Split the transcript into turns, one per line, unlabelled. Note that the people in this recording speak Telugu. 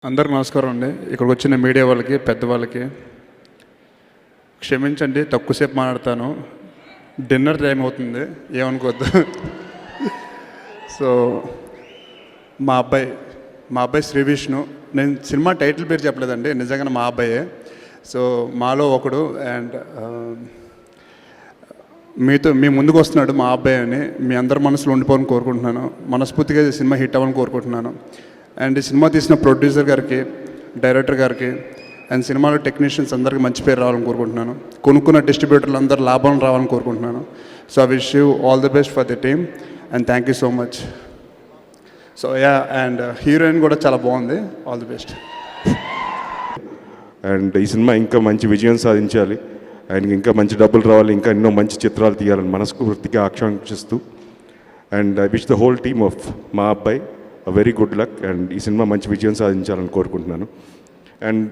అందరికి నమస్కారం అండి. ఇక్కడికి వచ్చిన మీడియా వాళ్ళకి, పెద్దవాళ్ళకి క్షమించండి, తక్కువసేపు మాట్లాడతాను. డిన్నర్ టైం అవుతుంది, ఏమనుకోవద్దు. సో మా అబ్బాయి శ్రీ విష్ణు. నేను సినిమా టైటిల్ పేరు చెప్పలేదండి, నిజంగా మా అబ్బాయే. సో మాలో ఒకడు. అండ్ మీ ముందుకు వస్తున్నాడు మా అబ్బాయి అని మీ అందరి మనసులో ఉండిపోవాలని కోరుకుంటున్నాను. మనస్ఫూర్తిగా ఈ సినిమా హిట్ అవ్వాలని కోరుకుంటున్నాను. అండ్ ఈ సినిమా తీసిన ప్రొడ్యూసర్ గారికి, డైరెక్టర్ గారికి అండ్ సినిమాలో టెక్నీషియన్స్ అందరికీ మంచి పేరు రావాలని కోరుకుంటున్నాను. కొనుక్కున్న డిస్ట్రిబ్యూటర్లు అందరూ లాభం రావాలని కోరుకుంటున్నాను. So I wish you all the best for the team and thank you so much. So and heroine కూడా చాలా బాగుంది. All the best.
అండ్ ఈ సినిమా ఇంకా మంచి విజయం సాధించాలి, ఆయనకి ఇంకా మంచి డబ్బులు రావాలి, ఇంకా ఎన్నో మంచి చిత్రాలు తీయాలని మనస్ఫూర్తిగా ఆకాంక్షిస్తూ and I wish the whole team of మా అబ్బాయి వెరీ గుడ్ లక్ అండ్ ఈ సినిమా మంచి విజయం సాధించాలని కోరుకుంటున్నాను. అండ్